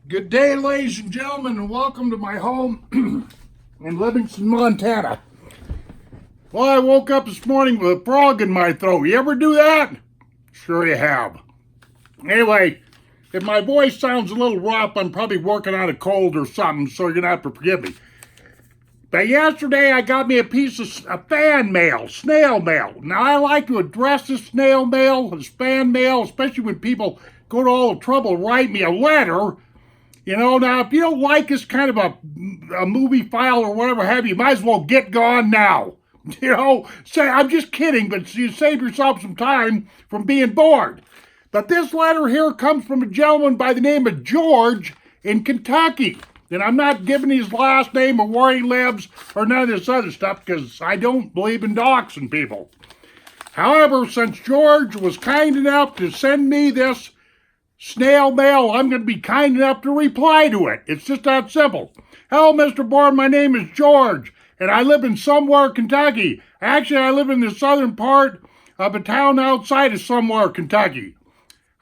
Good day, ladies and gentlemen, and welcome to my home in Livingston, Montana. Well, I woke up this morning with a frog in my throat. You ever do that? Sure you have. Anyway, if my voice sounds a little rough, I'm probably working on a cold or something, so you're going to have to forgive me. But yesterday I got me a piece of fan mail, snail mail. Now I like to address the snail mail as fan mail, especially when people go to all the trouble to write me a letter. You know, now if you don't like this kind of a movie file or whatever have you, might as well get gone now. You know, say I'm just kidding, but you save yourself some time from being bored. But this letter here comes from a gentleman by the name of George in Kentucky. And I'm not giving his last name or where he lives or none of this other stuff because I don't believe in doxing people. However, since George was kind enough to send me this snail mail, I'm going to be kind enough to reply to it. It's just that simple. Hello, Mr. Bourne. My name is George, and I live in somewhere, Kentucky. Actually, I live in the southern part of a town outside of somewhere, Kentucky.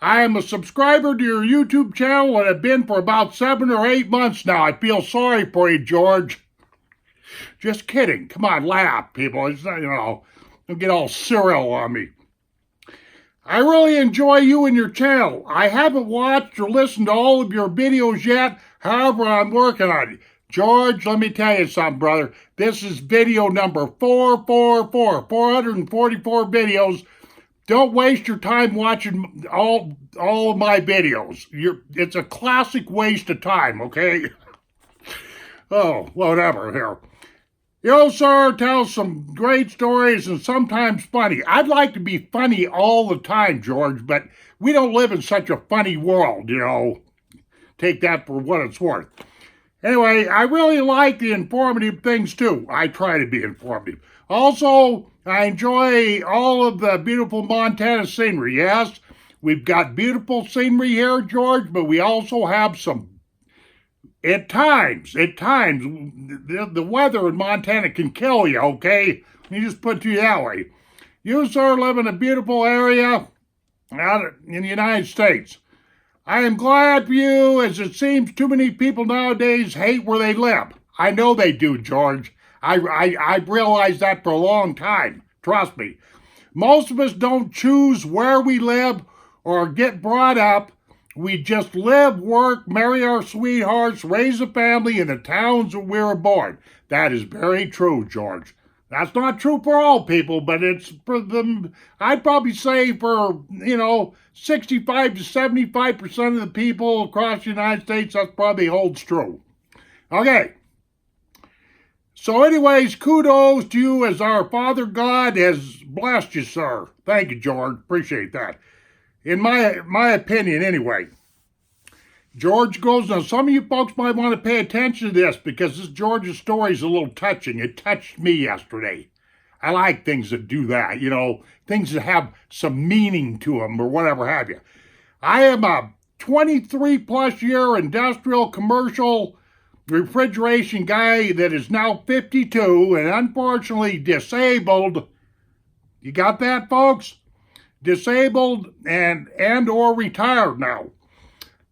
I am a subscriber to your YouTube channel and have been for about 7 or 8 months now. I feel sorry for you, George. Just kidding. Come on, laugh, people. It's not, don't get all surreal on me. I really enjoy you and your channel. I haven't watched or listened to all of your videos yet. However, I'm working on it. George, let me tell you something, brother. This is video number 444, 444 videos. Don't waste your time watching all of my videos. It's a classic waste of time, okay? Oh, whatever here. You, sir, tell some great stories and sometimes funny. I'd like to be funny all the time, George, but we don't live in such a funny world, Take that for what it's worth. Anyway, I really like the informative things, too. I try to be informative. Also, I enjoy all of the beautiful Montana scenery. Yes, we've got beautiful scenery here, George, but we also have some, at times, the weather in Montana can kill you, okay? Let me just put it to you that way. You, sir, live in a beautiful area out in the United States. I am glad for you, as it seems too many people nowadays hate where they live. I know they do, George. I've realized that for a long time. Trust me. Most of us don't choose where we live or get brought up. We just live, work, marry our sweethearts, raise a family in the towns where we were born. That is very true, George. That's not true for all people, but it's for them. I'd probably say for, 65 to 75% of the people across the United States, that probably holds true. Okay. So anyways, kudos to you as our Father God has blessed you, sir. Thank you, George. Appreciate that. In my opinion, anyway. George goes, now some of you folks might want to pay attention to this because this George's story is a little touching. It touched me yesterday. I like things that do that, things that have some meaning to them or whatever have you. I am a 23-plus year industrial commercial refrigeration guy that is now 52 and unfortunately disabled. You got that, folks? Disabled and or retired now.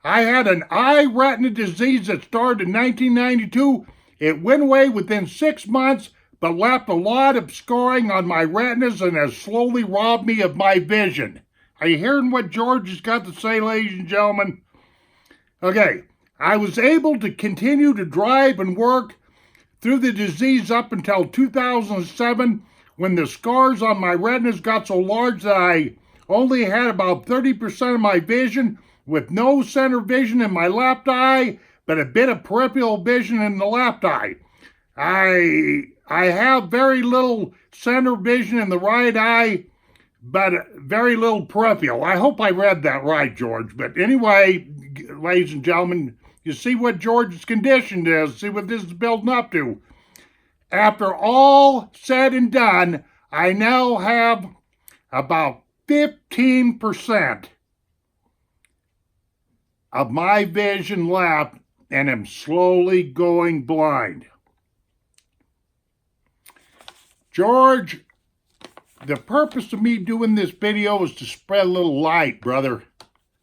I had an eye retina disease that started in 1992. It went away within 6 months, but left a lot of scarring on my retinas and has slowly robbed me of my vision. Are you hearing what George has got to say, ladies and gentlemen? Okay, I was able to continue to drive and work through the disease up until 2007 when the scars on my retinas got so large that I only had about 30% of my vision, with no center vision in my left eye, but a bit of peripheral vision in the left eye. I have very little center vision in the right eye, but very little peripheral. I hope I read that right, George. But anyway, ladies and gentlemen, you see what George's condition is. See what this is building up to. After all said and done, I now have about 15% of my vision left and am slowly going blind. George, the purpose of me doing this video is to spread a little light, brother.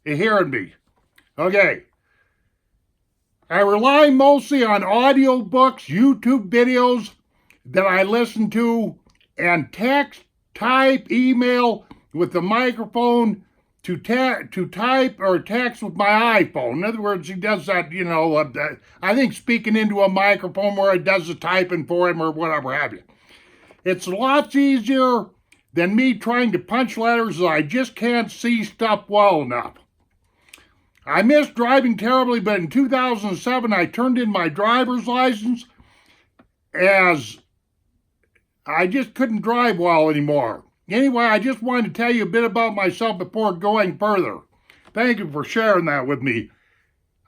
You hearing me? Okay. I rely mostly on audiobooks, YouTube videos that I listen to, and text, type, email with the microphone to type or text with my iPhone. In other words, he does that, I think speaking into a microphone where it does the typing for him or whatever have you. It's lots easier than me trying to punch letters as I just can't see stuff well enough. I missed driving terribly, but in 2007 I turned in my driver's license as I just couldn't drive well anymore. Anyway, I just wanted to tell you a bit about myself before going further. Thank you for sharing that with me.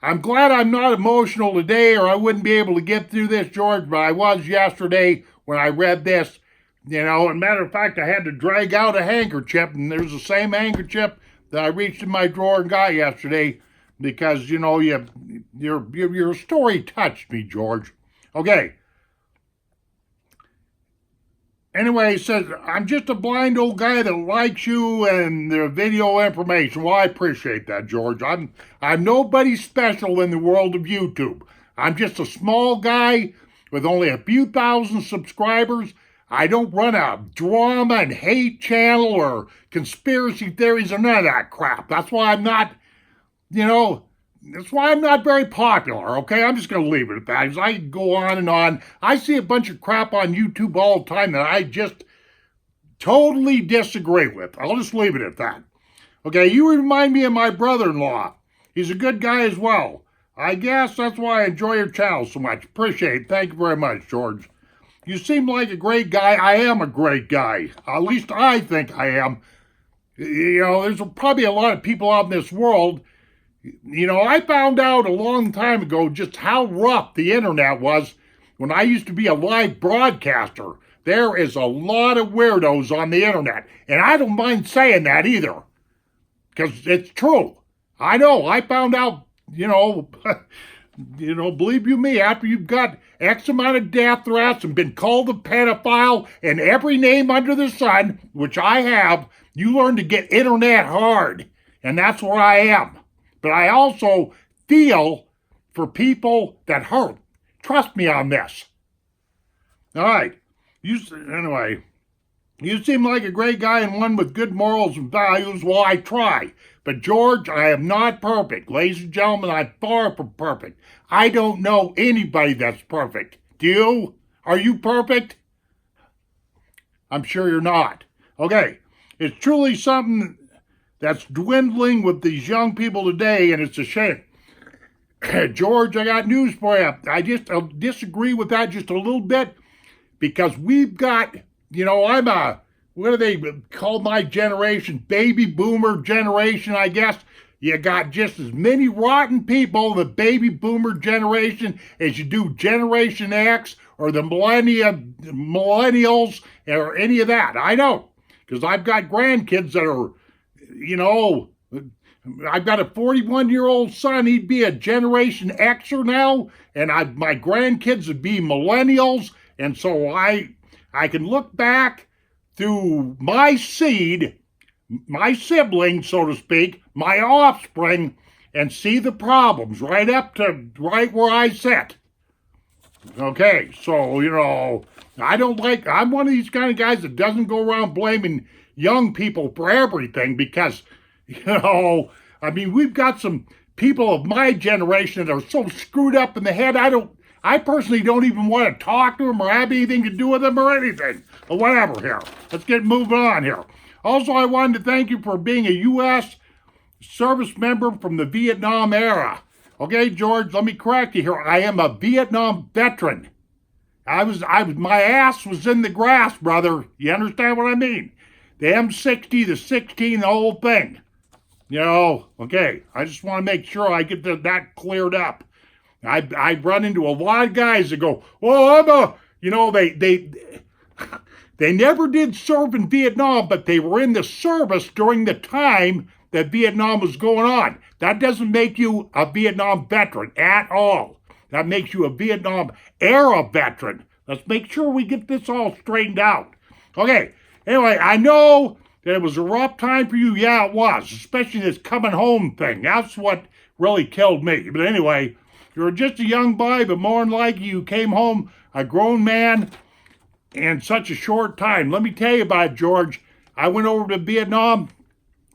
I'm glad I'm not emotional today or I wouldn't be able to get through this, George, but I was yesterday when I read this. As a matter of fact, I had to drag out a handkerchief, and there's the same handkerchief that I reached in my drawer and got yesterday because, your story touched me, George. Okay. Anyway, he says, I'm just a blind old guy that likes you and the video information. Well, I appreciate that, George. I'm nobody special in the world of YouTube. I'm just a small guy with only a few thousand subscribers. I don't run a drama and hate channel or conspiracy theories or none of that crap. That's why I'm not, that's why I'm not very popular, okay? I'm just going to leave it at that. Because I can go on and on. I see a bunch of crap on YouTube all the time that I just totally disagree with. I'll just leave it at that. Okay, you remind me of my brother-in-law. He's a good guy as well. I guess that's why I enjoy your channel so much. Appreciate it. Thank you very much, George. You seem like a great guy. I am a great guy. At least I think I am. There's probably a lot of people out in this world. I found out a long time ago just how rough the internet was when I used to be a live broadcaster. There is a lot of weirdos on the internet. And I don't mind saying that either. Because it's true. I know. I found out, believe you me, after you've got X amount of death threats and been called a pedophile and every name under the sun, which I have, you learn to get internet hard. And that's where I am. But I also feel for people that hurt. Trust me on this. All right. Anyway, you seem like a great guy and one with good morals and values. Well, I try. But George, I am not perfect. Ladies and gentlemen, I'm far from perfect. I don't know anybody that's perfect. Do you? Are you perfect? I'm sure you're not. Okay. It's truly something that's dwindling with these young people today, and it's a shame. George, I got news for you. I just disagree with that just a little bit because we've got, I'm what do they call my generation? Baby boomer generation, I guess. You got just as many rotten people in the baby boomer generation as you do Generation X or the millennials or any of that. I know, because I've got grandkids that are, I've got a 41-year-old son. He'd be a Generation Xer now, and my grandkids would be millennials. And so I can look back through my seed, my siblings, so to speak, my offspring, and see the problems right up to right where I sit. Okay, so, I'm one of these kind of guys that doesn't go around blaming young people for everything because, we've got some people of my generation that are so screwed up in the head, I personally don't even want to talk to them or have anything to do with them or anything. Or whatever here. Let's get moving on here. Also, I wanted to thank you for being a U.S. service member from the Vietnam era. Okay, George, let me correct you here. I am a Vietnam veteran. My ass was in the grass, brother. You understand what I mean? The M60, the 16, the whole thing. Okay. I just want to make sure I get that cleared up. I run into a lot of guys that go, well, they never did serve in Vietnam, but they were in the service during the time that Vietnam was going on. That doesn't make you a Vietnam veteran at all. That makes you a Vietnam era veteran. Let's make sure we get this all straightened out. Okay, anyway, I know that it was a rough time for you. Yeah, it was, especially this coming home thing. That's what really killed me. But anyway, You're just a young boy, but more than likely you came home a grown man in such a short time. Let me tell you about it, George. I went over to Vietnam.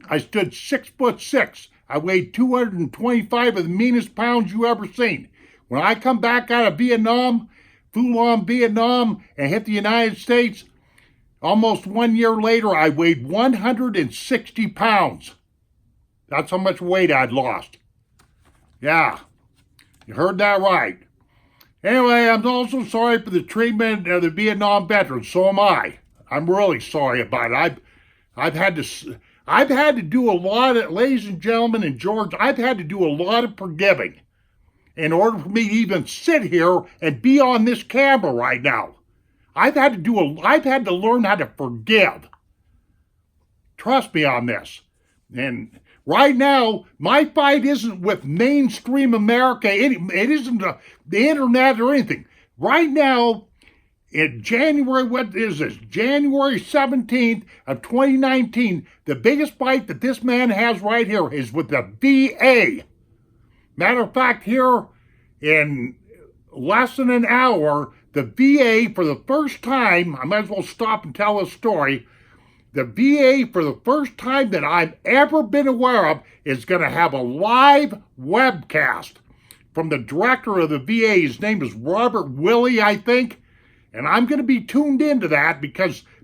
I stood 6'6". I weighed 225 of the meanest pounds you ever seen. When I come back out of Vietnam, flew on Vietnam and hit the United States, almost 1 year later, I weighed 160 pounds. That's how much weight I'd lost. Yeah, you heard that right. Anyway, I'm also sorry for the treatment of the Vietnam veterans. So am I. I'm really sorry about it. I've had to do a lot of, ladies and gentlemen, and George, I've had to do a lot of forgiving in order for me to even sit here and be on this camera right now. I've had to learn how to forgive. Trust me on this. And right now, my fight isn't with mainstream America. It isn't the internet or anything. Right now, in January, what is this? January 17th of 2019, the biggest fight that this man has right here is with the VA. Matter of fact, here in less than an hour, the VA, for the first time, I might as well stop and tell this story. The VA, for the first time that I've ever been aware of, is going to have a live webcast from the director of the VA. His name is Robert Willie, I think. And I'm going to be tuned into that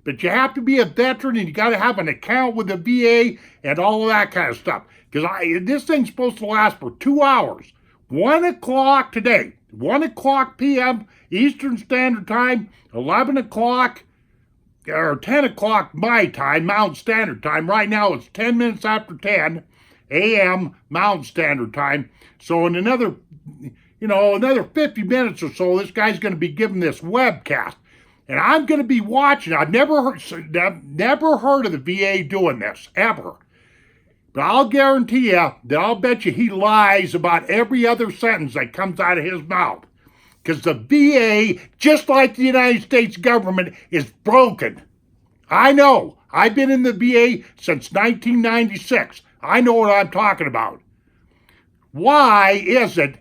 but you have to be a veteran and you got to have an account with the VA and all of that kind of stuff. Because this thing's supposed to last for 2 hours. 1 o'clock today, 1 o'clock p.m. Eastern Standard Time, 11 o'clock or 10 o'clock my time, Mountain Standard Time. Right now it's 10 minutes after 10 a.m. Mountain Standard Time. So in another 50 minutes or so, this guy's going to be giving this webcast. And I'm going to be watching. I've never heard of the VA doing this, ever. But I'll guarantee you that I'll bet you he lies about every other sentence that comes out of his mouth. Because the VA, just like the United States government, is broken. I know. I've been in the VA since 1996. I know what I'm talking about. Why is it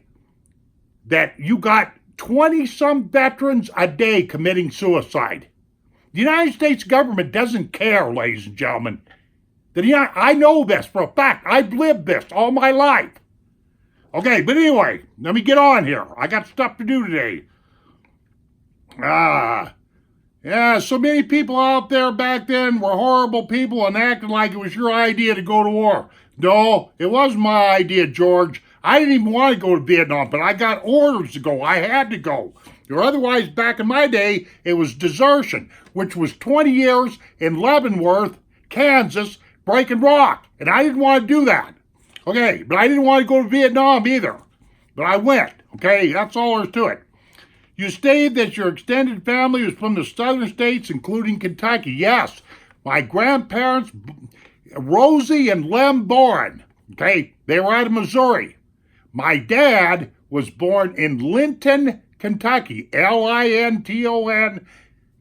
that you got 20-some veterans a day committing suicide? The United States government doesn't care, ladies and gentlemen. I know this for a fact. I've lived this all my life. Okay, but anyway, let me get on here. I got stuff to do today. Yeah, so many people out there back then were horrible people and acting like it was your idea to go to war. No, it wasn't my idea, George. I didn't even want to go to Vietnam, but I got orders to go. I had to go. Or otherwise, back in my day, it was desertion, which was 20 years in Leavenworth, Kansas, breaking rock. And I didn't want to do that. Okay, but I didn't want to go to Vietnam either. But I went. Okay, that's all there is to it. You stated that your extended family was from the southern states, including Kentucky. Yes, my grandparents, Rosie and Lem Boren, okay, they were out of Missouri. My dad was born in Linton, Kentucky, Linton,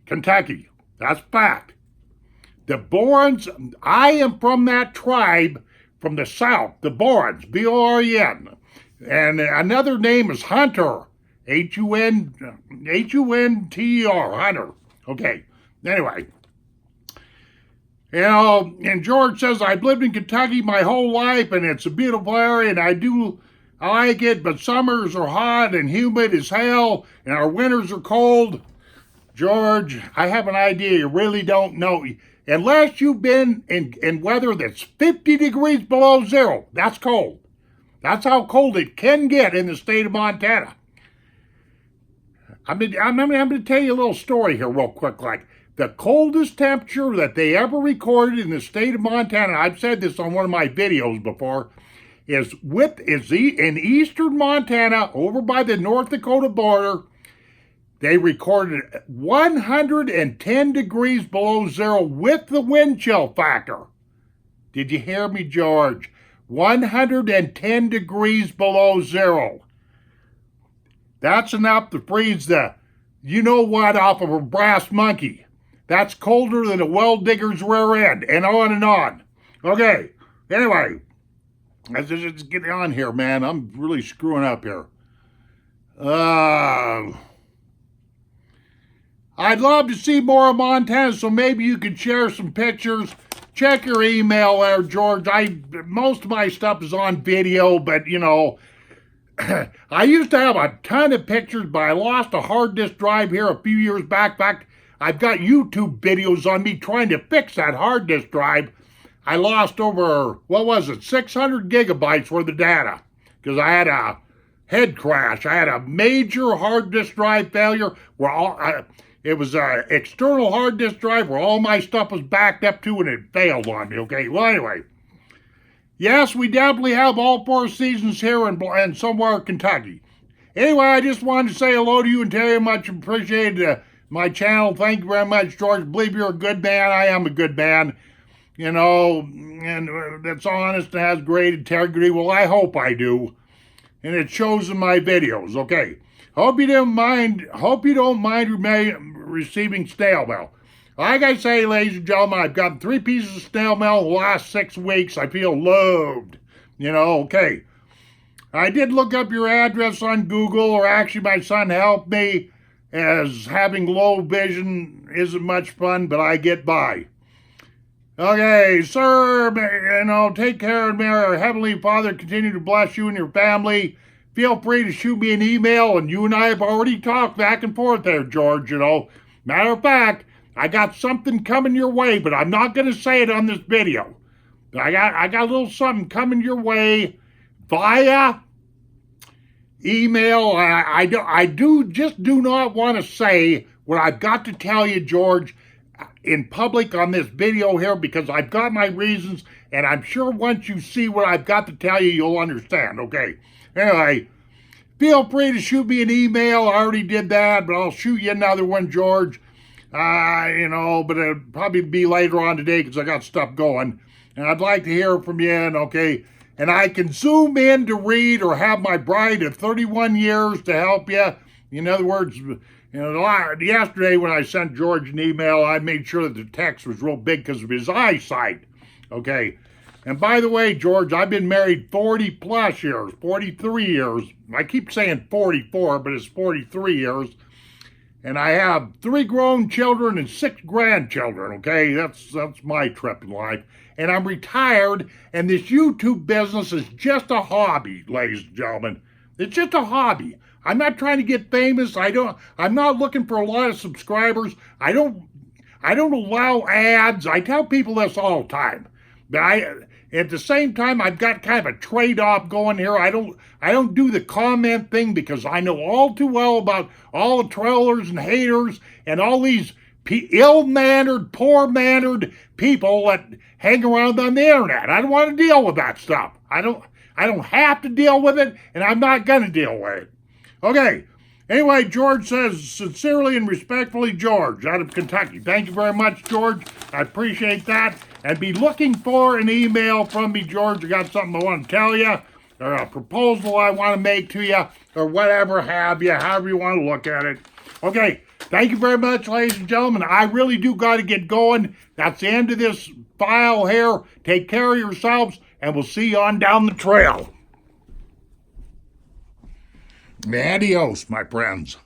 Kentucky. That's fact. The Borens, I am from that tribe from the south, the Borens, B-O-R-E-N. And another name is Hunter, H-U-N-T-E-R, Hunter. Okay, anyway. And George says, I've lived in Kentucky my whole life, and it's a beautiful area, and I like it, but summers are hot and humid as hell, and our winters are cold. George, I have an idea you really don't know. Unless you've been in weather that's 50 degrees below zero, that's cold. That's how cold it can get in the state of Montana. I'm going to tell you a little story here real quick. Like, the coldest temperature that they ever recorded in the state of Montana, I've said this on one of my videos before, is in eastern Montana, over by the North Dakota border. They recorded 110 degrees below zero with the wind chill factor. Did you hear me, George? 110 degrees below zero. That's enough to freeze the you-know-what off of a brass monkey. That's colder than a well-digger's rear end, and on and on. Okay, anyway, let's just get on here, man. I'm really screwing up here. I'd love to see more of Montana, so maybe you could share some pictures. Check your email there, George. Most of my stuff is on video, but you know, I used to have a ton of pictures, but I lost a hard disk drive here a few years back. In fact, I've got YouTube videos on me trying to fix that hard disk drive. I lost over, 600 gigabytes worth of data because I had a head crash. I had a major hard disk drive failure where it was an external hard disk drive where all my stuff was backed up to and it failed on me, okay? Well, anyway. Yes, we definitely have all 4 seasons here in somewhere Kentucky. Anyway, I just wanted to say hello to you and tell you how much appreciated my channel. Thank you very much, George. I believe you're a good man. I am a good man. You know, and that's honest and has great integrity. Well, I hope I do. And it shows in my videos, okay? Hope you don't mind receiving snail mail. Like I say, ladies and gentlemen, I've gotten 3 pieces of snail mail in the last 6 weeks. I feel loved. You know, okay. I did look up your address on Google, or actually my son helped me, as having low vision isn't much fun, but I get by. Okay, sir, you know, take care and may our Heavenly Father continue to bless you and your family. Feel free to shoot me an email, and you and I have already talked back and forth there, George, you know. Matter of fact, I got something coming your way, but I'm not going to say it on this video. I got a little something coming your way via email. I just do not want to say what I've got to tell you, George, in public on this video here, because I've got my reasons, and I'm sure once you see what I've got to tell you, you'll understand, okay? Anyway, feel free to shoot me an email. I already did that, but I'll shoot you another one, George. You know, but it'll probably be later on today because I got stuff going. And I'd like to hear from you, and okay? And I can zoom in to read or have my bride of 31 years to help you. In other words, you know, yesterday when I sent George an email, I made sure that the text was real big because of his eyesight. Okay. And by the way, George, I've been married 40 plus years, 43 years. I keep saying 44, but it's 43 years. And I have 3 grown children and 6 grandchildren, okay? That's my trip in life. And I'm retired, and this YouTube business is just a hobby, ladies and gentlemen. It's just a hobby. I'm not trying to get famous. I'm not looking for a lot of subscribers. I don't allow ads. I tell people this all the time. But at the same time, I've got kind of a trade-off going here. I don't do the comment thing because I know all too well about all the trollers and haters and all these ill-mannered, poor-mannered people that hang around on the internet. I don't want to deal with that stuff. I don't have to deal with it, and I'm not going to deal with it. Okay. Anyway, George says, sincerely and respectfully, George, out of Kentucky. Thank you very much, George. I appreciate that. And be looking for an email from me, George. I got something I want to tell you, or a proposal I want to make to you, or whatever have you, however you want to look at it. Okay, thank you very much, ladies and gentlemen. I really do got to get going. That's the end of this file here. Take care of yourselves, and we'll see you on down the trail. Adios, my friends.